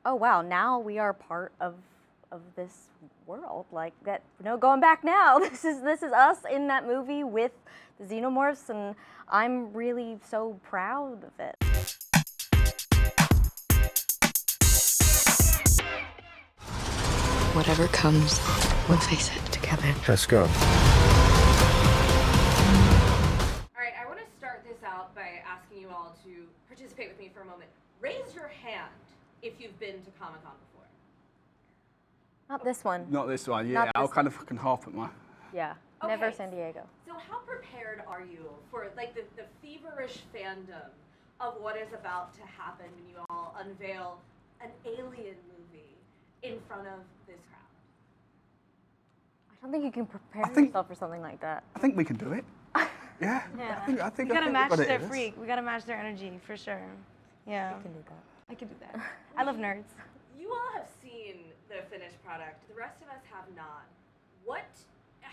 oh wow, now we are part of this world. Like that, no going back now. This is us in that movie with the xenomorphs, and I'm really so proud of it. Whatever comes, we'll face it together. Let's go. All right, I want to start this out by asking you all to participate with me for a moment. Raise your hand if you've been to Comic-Con before. Not this one. Not this one, yeah. I'll kind of fucking half at my... Yeah, Okay. never San Diego. So how prepared are you for like the feverish fandom of what is about to happen when you all unveil an Alien movie in front of this crowd? I don't think you can prepare yourself for something like that. I think we can do it. Yeah. I think We gotta match we've got their it in us. freak. We gotta match their energy for sure. Yeah. I can do that. I can do that. I love nerds. You all have seen the finished product. The rest of us have not.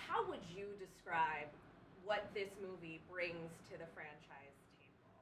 How would you describe what this movie brings to the franchise table?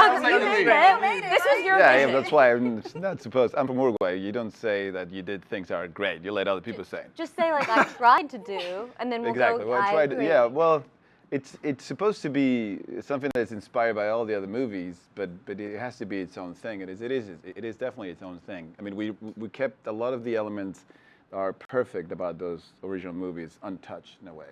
This was your Yeah, vision. that's why I'm not supposed. I'm from Uruguay. You don't say that you did things that are great. You let other people say it. Just say like I tried to do, and then we'll Exactly. go. Well, I I tried. agree. Yeah. Well, it's supposed to be something that's inspired by all the other movies, but it has to be its own thing. It is definitely its own thing. I mean, we kept a lot of the elements that are perfect about those original movies untouched in a way.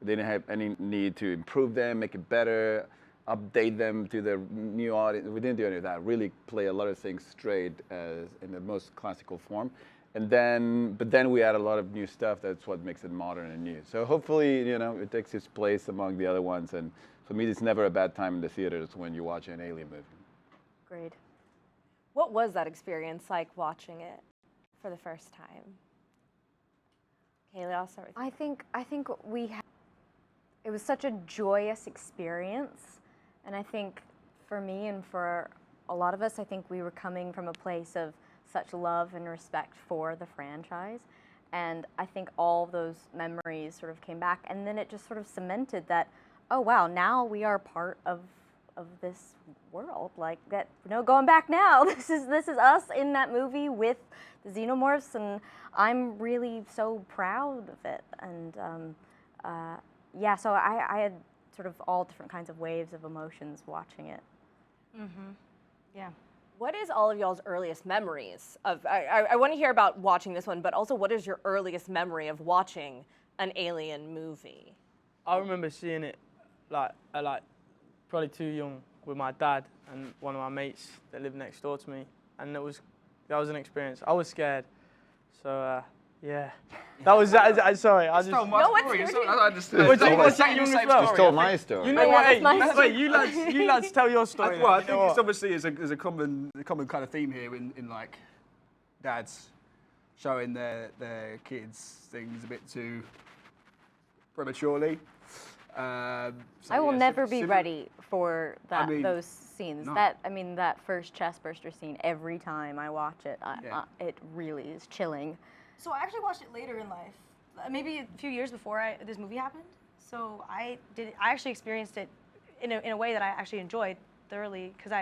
We didn't have any need to improve them, make it better, update them to the new audience. We didn't do any of that. Really play a lot of things straight in the most classical form. But then we add a lot of new stuff. That's what makes it modern and new. So hopefully, it takes its place among the other ones. And for me, it's never a bad time in the theaters when you watch an Alien movie. Agreed. What was that experience like watching it for the first time? Cailee, I'll start with you. I think it was such a joyous experience, and I think for me and for a lot of us, I think we were coming from a place of such love and respect for the franchise, and I think all those memories sort of came back, and then it just sort of cemented that, oh wow, now we are part of this world. Like that, no going back now. This is us in that movie with the xenomorphs, and I'm really so proud of it. And yeah, so I had sort of all different kinds of waves of emotions watching it. Yeah. What is all of y'all's earliest memories of? I want to hear about watching this one, but also what is your earliest memory of watching an Alien movie? I remember seeing it probably too young with my dad and one of my mates that lived next door to me, and that was an experience. I was scared, so yeah. That was sorry. I just. Stole my story. I understood. Well, you got that young as well. You stole my story. You know what? that's my story. Wait, you lads tell your story. Well, I then, think you know it's what? obviously there's a common kind of theme here in like dads showing their kids things a bit too prematurely. So I will yeah, never be sim- ready for that. I mean, those scenes. no. That first chest burster scene. Every time I watch it, it really is chilling. So I actually watched it later in life, maybe a few years before this movie happened. So I actually experienced it in a way that I actually enjoyed thoroughly, because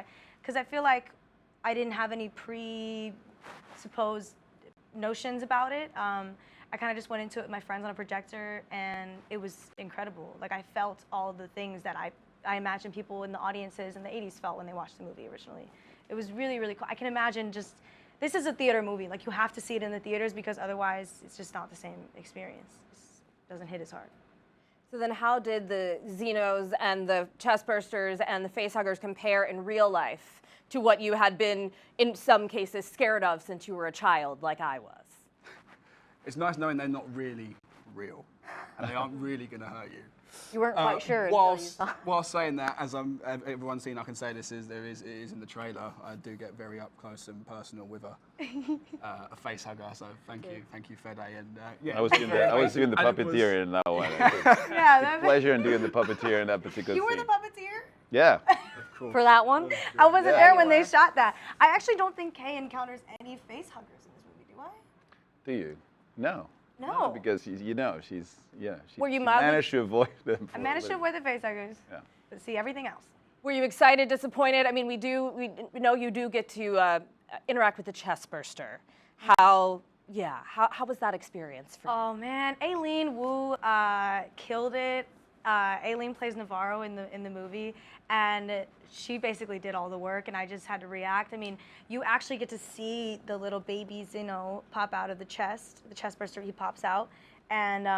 I feel like I didn't have any presupposed notions about it. I kind of just went into it with my friends on a projector, and it was incredible. Like I felt all the things that I imagine people in the audiences in the 80s felt when they watched the movie originally. It was really, really cool. I can imagine this is a theater movie. Like you have to see it in the theaters, because otherwise it's just not the same experience. It doesn't hit as hard. So then how did the Xenos and the chest bursters and the facehuggers compare in real life to what you had been, in some cases, scared of since you were a child, like I was? It's nice knowing they're not really real, and they aren't really going to hurt you. You weren't quite sure until you saw. Whilst saying that, as everyone's seen, I can say it is in the trailer. I do get very up close and personal with a face hugger. So thank you, Fede, and yeah. I was doing the puppeteer in that one. Yeah, Pleasure in doing the puppeteer in that particular You were scene. the puppeteer? Yeah. For that one? I wasn't there when they shot that. I actually don't think Kay encounters any face huggers in this movie, do I? Do you? No. No. Because she's Were you she mildly- managed to avoid them. I managed to avoid the face huggers. Yeah. But see everything else. Were you excited, disappointed? I mean, we know you do get to interact with the chest burster. How was that experience for you? Oh man, Aileen Wu killed it. Aileen plays Navarro in the movie, and she basically did all the work, and I just had to react. I mean, you actually get to see the little babies, pop out of the chest burster. He pops out, and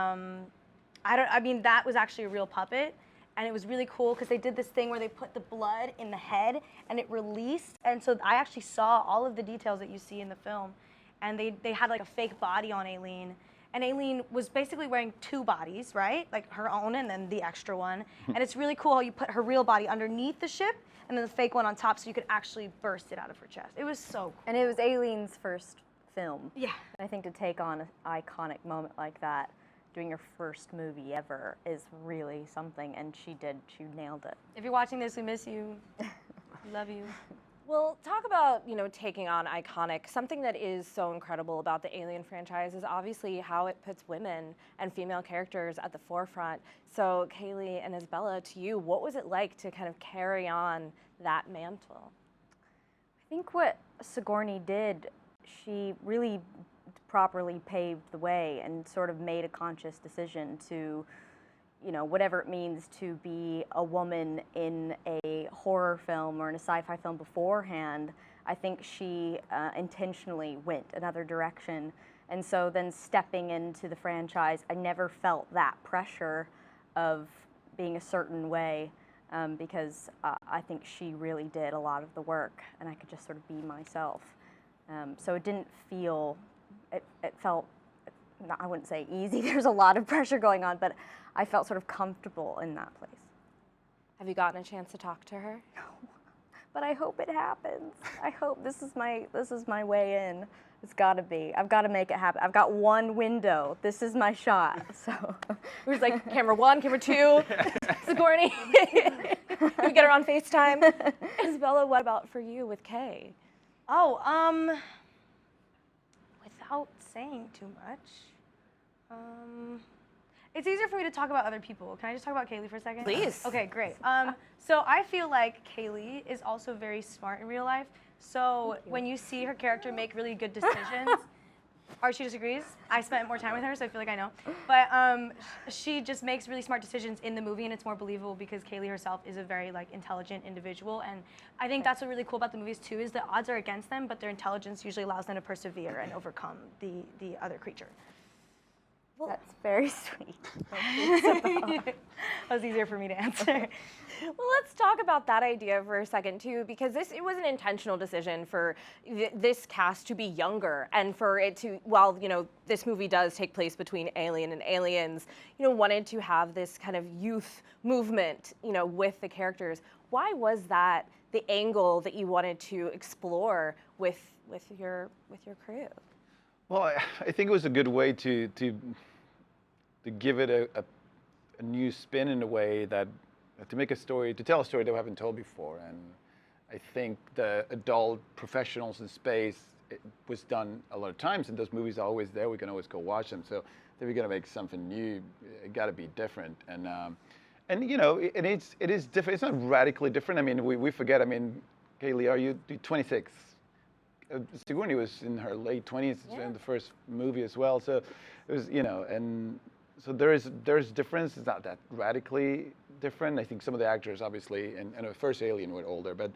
I mean, that was actually a real puppet, and it was really cool because they did this thing where they put the blood in the head, and it released, and so I actually saw all of the details that you see in the film, and they had like a fake body on Aileen. And Aileen was basically wearing two bodies, right? Like her own and then the extra one. And it's really cool how you put her real body underneath the ship and then the fake one on top so you could actually burst it out of her chest. It was so cool. And it was Aileen's first film. Yeah. I think to take on an iconic moment like that, doing your first movie ever, is really something, and she nailed it. If you're watching this, we miss you. We love you. Well, talk about, taking on iconic. Something that is so incredible about the Alien franchise is obviously how it puts women and female characters at the forefront. So, Cailee and Isabela, to you, what was it like to kind of carry on that mantle? I think what Sigourney did, she really properly paved the way and sort of made a conscious decision to, whatever it means to be a woman in a horror film or in a sci-fi film beforehand. I think she intentionally went another direction. And so then stepping into the franchise, I never felt that pressure of being a certain way because I think she really did a lot of the work and I could just sort of be myself. So it didn't feel, it felt, I wouldn't say easy, there's a lot of pressure going on, but I felt sort of comfortable in that place. Have you gotten a chance to talk to her? No, but I hope it happens. I hope this is my way in. It's got to be. I've got to make it happen. I've got one window. This is my shot. So it was like camera 1, camera 2, Sigourney. Can we get her on FaceTime? Isabela, what about for you with Kay? Oh, without saying too much, it's easier for me to talk about other people. Can I just talk about Cailee for a second? Please. Okay, great. So I feel like Cailee is also very smart in real life. So when you see her character make really good decisions, Archie disagrees. I spent more time with her, so I feel like I know. But she just makes really smart decisions in the movie, and it's more believable because Cailee herself is a very intelligent individual. And I think that's what's really cool about the movies too, is the odds are against them, but their intelligence usually allows them to persevere and overcome the other creature. well, that's very sweet. That was easier for me to answer. Well, let's talk about that idea for a second too, because it was an intentional decision for this cast to be younger and for it to, while this movie does take place between Alien and Aliens, wanted to have this kind of youth movement, with the characters. Why was that the angle that you wanted to explore with your crew? Well, I think it was a good way to give it a new spin in a way that to tell a story that we haven't told before. And I think the adult professionals in space, it was done a lot of times, and those movies are always there. We can always go watch them. So if we're gonna make something new, it got to be different. And it is different. It's not radically different. I mean, we forget. I mean, Cailee, are you 26? Sigourney was in her late 20s in the first movie as well. So it was, and so there's difference. It's not that radically different. I think some of the actors, obviously, and the first Alien were older, but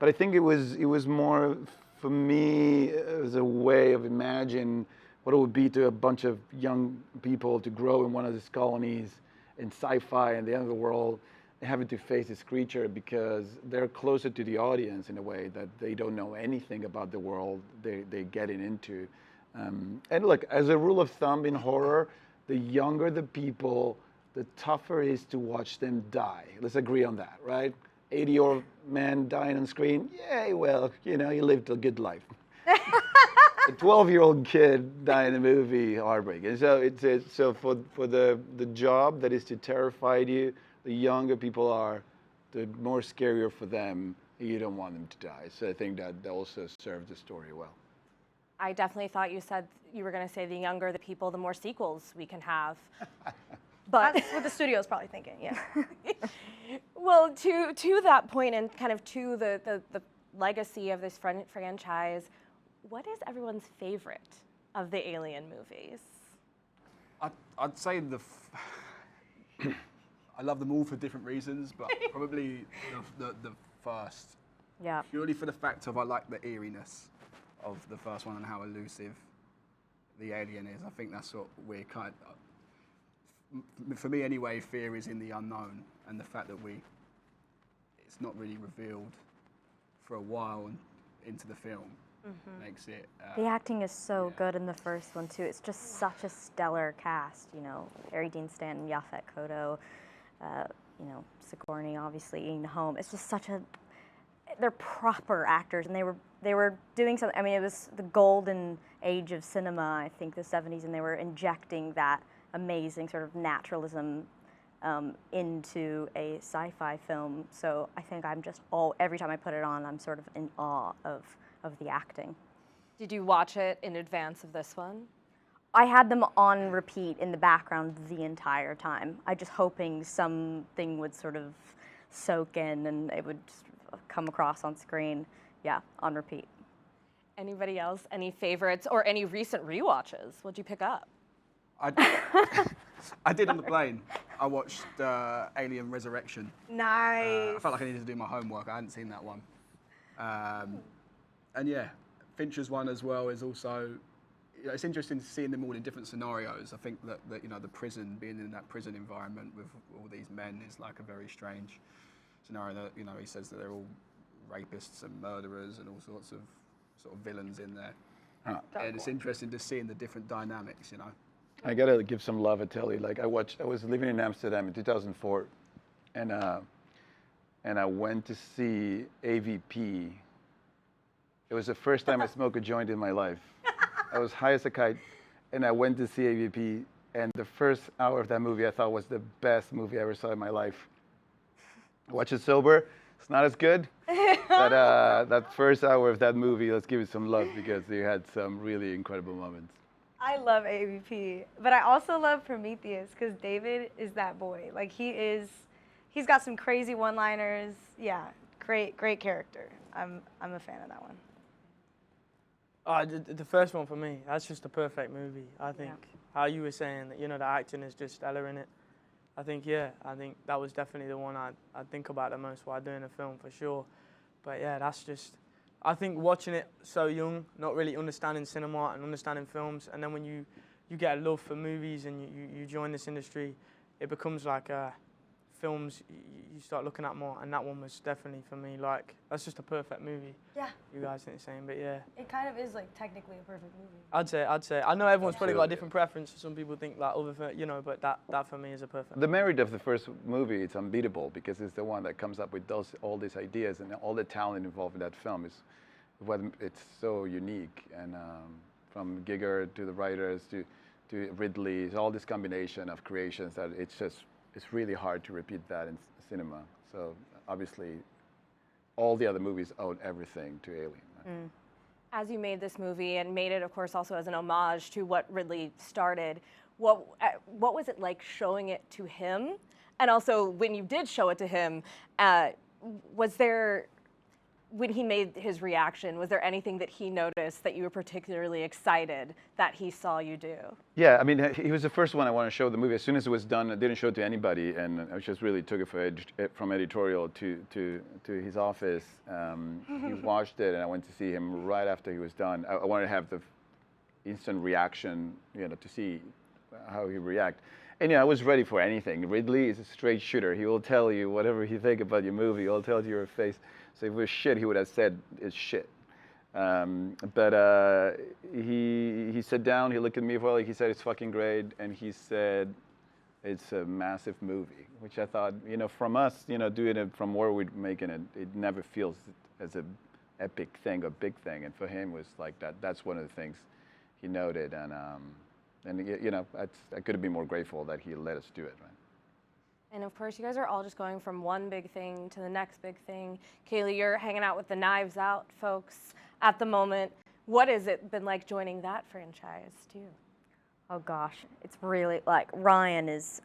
I think it was more for me as a way of imagining what it would be to a bunch of young people to grow in one of these colonies in sci-fi and the end of the world, having to face this creature because they're closer to the audience in a way that they don't know anything about the world they're getting into. And look, as a rule of thumb in horror, the younger the people, the tougher it is to watch them die. Let's agree on that, right? 80-year-old man dying on screen, yay, well, you lived a good life. A 12-year-old kid dying in a movie, heartbreaking. So so for the job that is to terrify you, the younger people are, the more scarier for them. You don't want them to die. So I think that also served the story well. I definitely thought you were going to say the younger the people, the more sequels we can have. But That's what the studio's probably thinking, yeah. Well, to that point and kind of to the legacy of this franchise, what is everyone's favorite of the Alien movies? I'd say I love them all for different reasons, but probably the first. Yeah. Purely for the fact of I like the eeriness of the first one and how elusive the alien is. I think that's what we're for me anyway, fear is in the unknown, and the fact that it's not really revealed for a while into the film makes it. The acting is so good in the first one too. It's just such a stellar cast. You know, Harry Dean Stanton, Yaphet Kotto, you know, Sigourney, obviously, Ian Holm. It's just they're proper actors, and they were doing something. I mean, it was the golden age of cinema, I think, the 70s, and they were injecting that amazing sort of naturalism into a sci-fi film. So I think I'm just every time I put it on, I'm sort of in awe of the acting. Did you watch it in advance of this one? I had them on repeat in the background the entire time. I just hoping something would sort of soak in and it would come across on screen. Yeah, on repeat. Anybody else? Any favorites or any recent rewatches? What'd you pick up? I did on the plane. I watched Alien Resurrection. Nice. I felt like I needed to do my homework. I hadn't seen that one. And yeah, Fincher's one as well is also, you know, it's interesting seeing them all in different scenarios. I think that you know, the prison, being in that prison environment with all these men is like a very strange scenario. That, you know, he says that they're all rapists and murderers and all sorts of sort of villains in there. And it's interesting to see in the different dynamics, you know. I gotta give some love to Telly. Like I was living in Amsterdam in 2004, and I went to see AVP. It was the first time I smoked a joint in my life. I was high as a kite, and I went to see AVP. And the first hour of that movie I thought was the best movie I ever saw in my life. Watch it sober, it's not as good. But that first hour of that movie, let's give it some love because they had some really incredible moments. I love AVP, but I also love Prometheus because David is that boy. Like he's got some crazy one-liners. Yeah, great character. I'm a fan of that one. The first one for me, that's just a perfect movie. I think how you were saying that, you know, the acting is just stellar in it. I think that was definitely the one I'd think about the most while doing a film for sure. But yeah, that's just, I think watching it so young, not really understanding cinema and understanding films, and then when you get a love for movies and you join this industry, it becomes like films you start looking at more, and that one was definitely for me, like, that's just a perfect movie. Yeah. You guys think the same, but yeah. It kind of is like technically a perfect movie. I'd say. I know everyone's probably got a different preference. Some people think like you know, but that for me is a perfect. The merit of the first movie is unbeatable because it's the one that comes up with all these ideas, and all the talent involved in that film is what it's so unique. And from Giger to the writers to Ridley, it's all this combination of creations that it's really hard to repeat that in cinema. So obviously, all the other movies owe everything to Alien. Right? As you made this movie and made it, of course, also as an homage to what Ridley started, what was it like showing it to him? And also, when you did show it to him, was there, when he made his reaction, was there anything that he noticed that you were particularly excited that he saw you do? Yeah, I mean, he was the first one I want to show the movie. As soon as it was done, I didn't show it to anybody, and I just really took it from editorial to his office. He watched it, and I went to see him right after he was done. I wanted to have the instant reaction, you know, to see how he react. And yeah, I was ready for anything. Ridley is a straight shooter. He will tell you whatever he think about your movie. He'll tell it to your face. So if it was shit, he would have said it's shit. But he sat down, he looked at me for a while, he said it's fucking great, and he said it's a massive movie, which I thought, you know, from us, you know, doing it from where we're making it, it never feels as a epic thing or big thing, and for him it was like that. That's one of the things he noted, and you know, I couldn't be more grateful that he let us do it, right? And of course, you guys are all just going from one big thing to the next big thing. Cailee, you're hanging out with the Knives Out folks at the moment. What has it been like joining that franchise, too? Oh gosh, it's really like Ryan is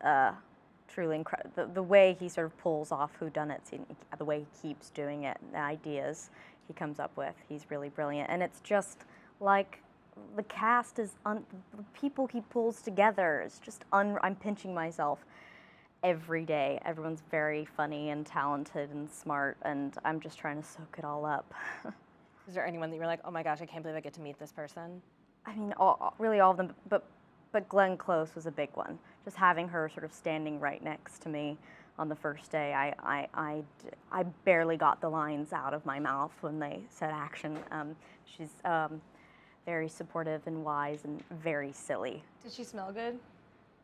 truly incredible. The way he sort of pulls off whodunits, the way he keeps doing it, the ideas he comes up with, he's really brilliant. And it's just like the cast is, the people he pulls together is just, I'm pinching myself every day. Everyone's very funny and talented and smart, and I'm just trying to soak it all up. Is there anyone that you're like, oh my gosh, I can't believe I get to meet this person? I mean, really all of them, but Glenn Close was a big one. Just having her sort of standing right next to me on the first day, I barely got the lines out of my mouth when they said action. She's very supportive and wise and very silly. Did she smell good?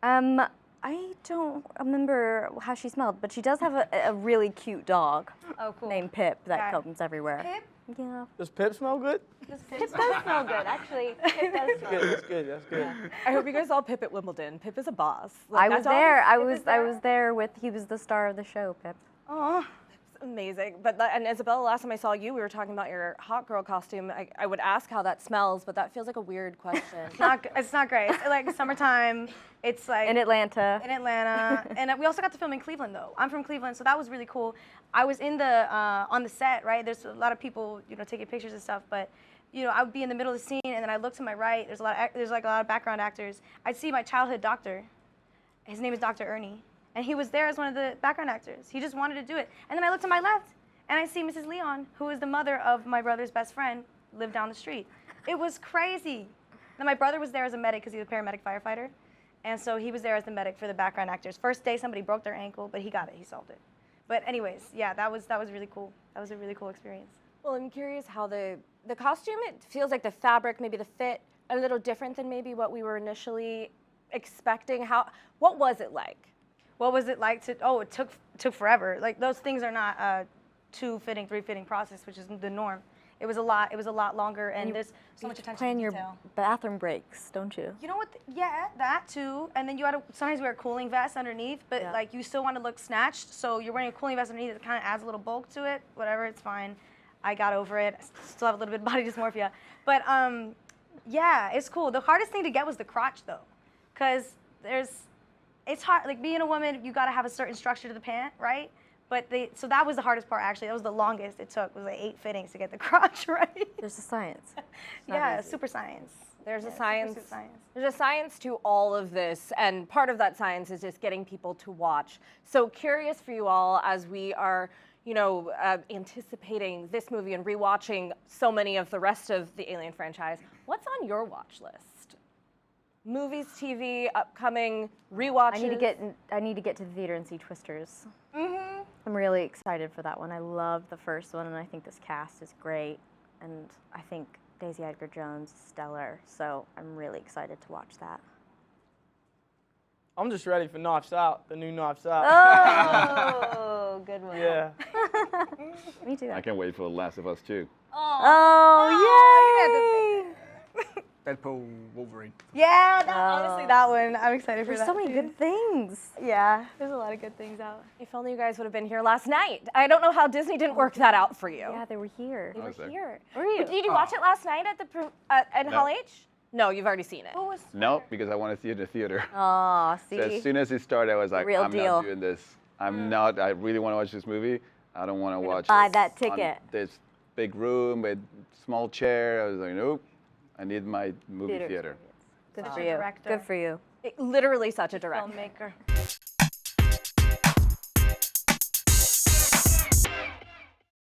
I don't remember how she smelled, but she does have a really cute dog named Pip that comes everywhere. Pip? Yeah. Does Pip smell good? Pip does smell good, actually. Pip does smell good. That's good. That's good. I hope you guys saw Pip at Wimbledon. Pip is a boss. I that was dog there. is- I Pip was is there. I was there with. He was the star of the show, Pip. Oh. Amazing. But and Isabella, last time I saw you, we were talking about your hot girl costume. I would ask how that smells, but that feels like a weird question. It's not great. It's like summertime. It's like In Atlanta. In Atlanta, and we also got to film in Cleveland though. I'm from Cleveland, so that was really cool. I was in the on the set, right? There's a lot of people, taking pictures and stuff, but I would be in the middle of the scene, and then I look to my right. There's like a lot of background actors. I'd see my childhood doctor. His name is Dr. Ernie, and he was there as one of the background actors. He just wanted to do it. And then I look to my left, and I see Mrs. Leon, who is the mother of my brother's best friend, lived down the street. It was crazy. And my brother was there as a medic because he was a paramedic firefighter. And so he was there as the medic for the background actors. First day, somebody broke their ankle, but he got it. He solved it. But anyways, yeah, that was really cool. That was a really cool experience. Well, I'm curious how the costume, it feels like the fabric, maybe the fit, a little different than maybe what we were initially expecting. What was it like? What was it like to? Oh, it took forever. Like those things are not a 2-fitting, 3-fitting process, which is the norm. It was a lot. It was a lot longer, and there's so much attention Plan to your detail. bathroom breaks, don't you? You know what? Yeah, that too. And then you had to sometimes wear a cooling vest underneath, but like you still want to look snatched, so you're wearing a cooling vest underneath. It kind of adds a little bulk to it. Whatever, it's fine. I got over it. I still have a little bit of body dysmorphia, but yeah, it's cool. The hardest thing to get was the crotch though, because it's hard. Like being a woman, you got to have a certain structure to the pant, right? But so that was the hardest part actually. That was the longest it took. It was like 8 fittings to get the crotch right. There's a science. Yeah, super science. There's a super science. science. There's a science to all of this, and part of that science is just getting people to watch. So curious for you all as we are, anticipating this movie and rewatching so many of the rest of the Alien franchise. What's on your watch list? Movies, TV, upcoming rewatches. I need to get to the theater and see Twisters. Mhm. I'm really excited for that one. I love the first one, and I think this cast is great, and I think Daisy Edgar Jones is stellar. So I'm really excited to watch that. I'm just ready for Knives Out, the new Knives Out. Oh, good one. Yeah. Me too. I can't wait for The Last of Us too. Oh, yay! Deadpool, Wolverine. Yeah, honestly, that one. I'm excited for There's that. so many too. good things. Yeah, there's a lot of good things out. If only you guys would have been here last night. I don't know how Disney didn't work that out for you. Yeah, they were here. They I were was there. here. Were you? Did you watch it last night at at No. Hall H? No, you've already seen it. Who was? No, because I want to see it in the theater. Aw, see? So as soon as it started, I was like, Real I'm deal. not doing this. I'm not. I really want to watch this movie. I don't want to watch buy it that on ticket. this big room with small chair. I was like, nope. I need my movie theater. Good Such for a you. director. Good for you. Literally such a director. Filmmaker.